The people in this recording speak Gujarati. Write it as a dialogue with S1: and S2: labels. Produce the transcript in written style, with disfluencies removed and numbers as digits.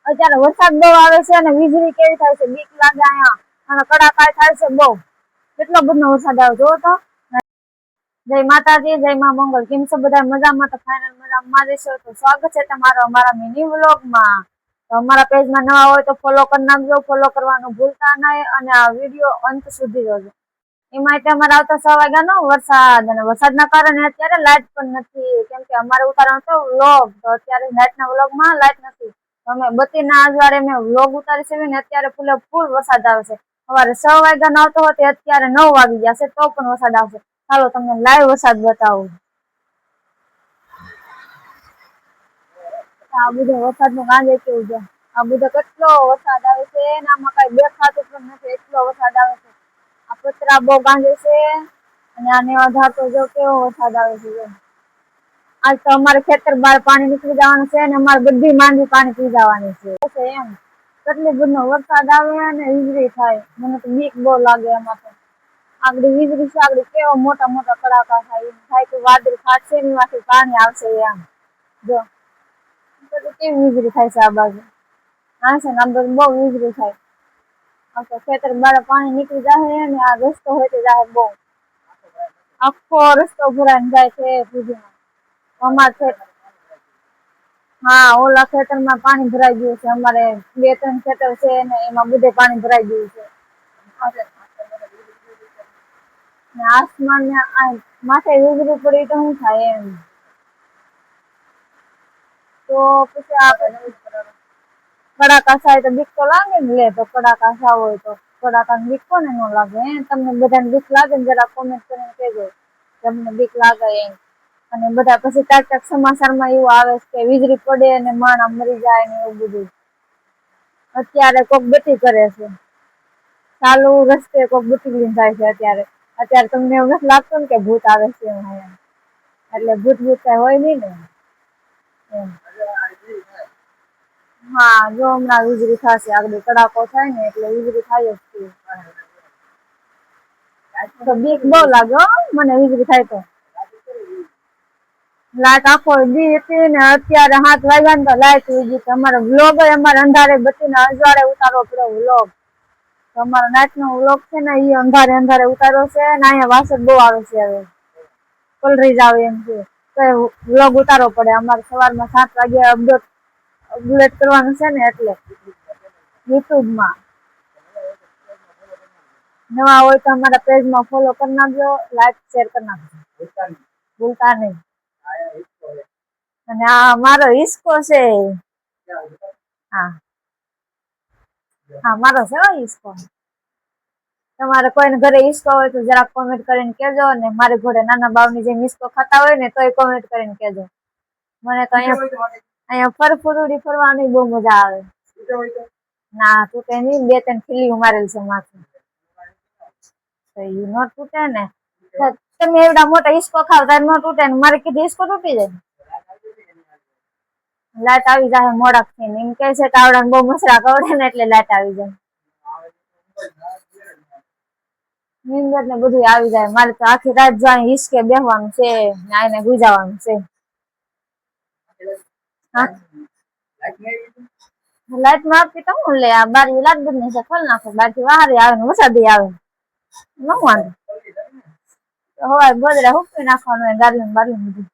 S1: અત્યારે વરસાદ બહુ આવે છે અને વીજળી કેવી થાય છે, બીક લાગે અહીંયા અને કડાકા થાય છે બહુ. કેટલો બધો વરસાદ આવે જોવો તો. જય માતાજી, જય માં મંગલ. કેમ છો બધા? મજામાં? તો ફાઇનલ મજામાં રહેશો તો સ્વાગત છે તમારો અમારા મિની વ્લોગમાં. તો અમારા પેજમાં નવા હોય તો ફોલો કરી નાખજો, ફોલો કરવાનું ભૂલતા નહીં અને આ વિડીયો અંત સુધી જોજો. એમાં અમારે આવતા 6 વાગ્યાનો વરસાદ, અને વરસાદના કારણે અત્યારે લાઈટ પણ નથી, કેમ કે અમારે ઉતારવાનો હતો વ્લોગ, તો અત્યારે નાઈટના વ્લોગમાં લાઈટ નથી. અમે બત્તીના અજવાળે મેં વ્લોગ ઉતારી છે ને અત્યારે ફૂલ વરસાદ આવે છે. સવારે 6 વાગ્યાનો આવતો હતો, અત્યારે 9 વાગી ગયા છે તો પણ વરસાદ આવશે. ચાલો તમને લાઈવ વરસાદ બતાવું. આ બધો વરસાદ નું ગાંજે કેવું છે. આ બધો કેટલો વરસાદ આવે છે ને આમાં કઈ દેખાતું પણ નથી, એટલો વરસાદ આવે છે. આ પતરા બહુ ગાંજે છે અને આને આધાર તો જો કેવો વરસાદ આવે છે. આજ તો અમારે ખેતર બહાર પાણી નીકળી જવાનું છે અને અમારે બધી માંડવી પાણી પી જવાની છે એમ. કેટલી બધો વરસાદ આવે અને વીજળી થાય, મને તો બીક બહુ લાગે એમાં તો. આગળ વીજળી છે, આગળ કેવા મોટા મોટા કડાકા થાય, એમ થાય કે વાદળ ફાટશે ને એમાંથી પાણી આવશે એમ. જો કેવી વીજળી થાય છે આ બાજુ. હા છે ને આમ બાજુ બહુ વીજળી થાય. તો ખેતર બાર પાણી નીકળી જાય અને આ રસ્તો હોય તો જાય બહુ. આખો રસ્તો ભરાઈને જાય છે સુધીમાં. અમારે હા, ઓલા ખેતરમાં પાણી ભરાઈ ગયું છે. અમારે 2-3 ખેતર છે ને એમાં બધે પાણી ભરાઈ ગયું છે. આસમાન માથે વીજળી પડી તો શું થાય એમ. તો પછી આપણે કડાકા થાય તો બીક તો લાગે ને. લે તો કડાકા થા હોય તો કડાકા બીક કોને ન લાગે? તમને બધાને બીક લાગે ને? જરા કોમેન્ટ કરીને કહેજો તમને બીક લાગે એમ. અને બધા પછી કાંઈક સમાચારમાં એવું આવે છે કે વીજળી પડે અને માણસ મરી જાય ને એવું બધું. અત્યારે કોક બત્તી કરે છે, ચાલુ રસ્તે કોક બત્તી લઈને જાય છે. અત્યારે તમને એવું નથી લાગતું ને કે ભૂત આવે છે એમ? એટલે ભૂત કઈ હોય નઈ ને એમ. હા, જો હમણાં વીજળી થશે, આગળ કડાકો થાય ને એટલે વીજળી થાય જ છે. તો બીક બહુ લાગે હો મને વીજળી થાય તો. લાઈટ આખો દી હતી ને અત્યારે 7 વાગ્યા ને તો લાઈટ વહી ગઈ. અમારો વ્લોગ અમારે અંધારે બત્તીના અજવાળે ઉતારવો પડ્યો વ્લોગ. અમારો નાઈટ નો વ્લોગ છે ને એ અંધારે ઉતાર્યો છે ને અહીંયા વાસણ બહુ આવે છે. હવે પલરી જાવ એમ છે તો વ્લોગ ઉતારવો પડે. અમારે સવારમાં 7 વાગે અપડેટ કરવાનું છે ને એટલે યુટ્યુબમાં. નવા હોય તો અમારા પેજમાં ફોલો કરી નાખજો, લાઈક શેર કરી નાખજો, ભૂલતા નહીં. અને આ મારો હિસકો છે. હા હા, મારો છે હિસકો. તમારે કોઈને ઘરે હિસકો હોય તો જરાક કોમેન્ટ કરીને કેજો. ને મારી ઘોડે નાના બાવની જેમ હિસકો ખાતા હોય ને તોય કોમેન્ટ કરીને કેજો. મને તો અહીંયા ફરફુરુડી ફરવાની બહુ મજા આવે. ના તૂટે નઈ, 2-3 ખીલી મારેલ છે માથે. તો એ ન તૂટે ને. તમે એવડા મોટા હિસકો ખાવ ત્યારે ન તૂટે ને મારે કીધું હિસકો તૂટી જાય. લાઈટ આવી જાય મોડા થઈને એમ કે છે. તાવડા બહુ મસરા કવડે ને એટલે લાઈટ આવી જાય. નીંદર ને બધું આવી જાય. મારે તો આખી રાત જાય હિસકે બેહવાનું છે ને આઈને ગુજાવાનું છે. લાઈટ માં આપી તો હું લે આ બારી લાગ બધી છે ખોલ નાખો. બારથી વાહારી આવે ને વરસાદ આવે ન વાંધો. હવે ગોદડા હુકવી નાખવાનું ગાર્લન બાર્લન બધું.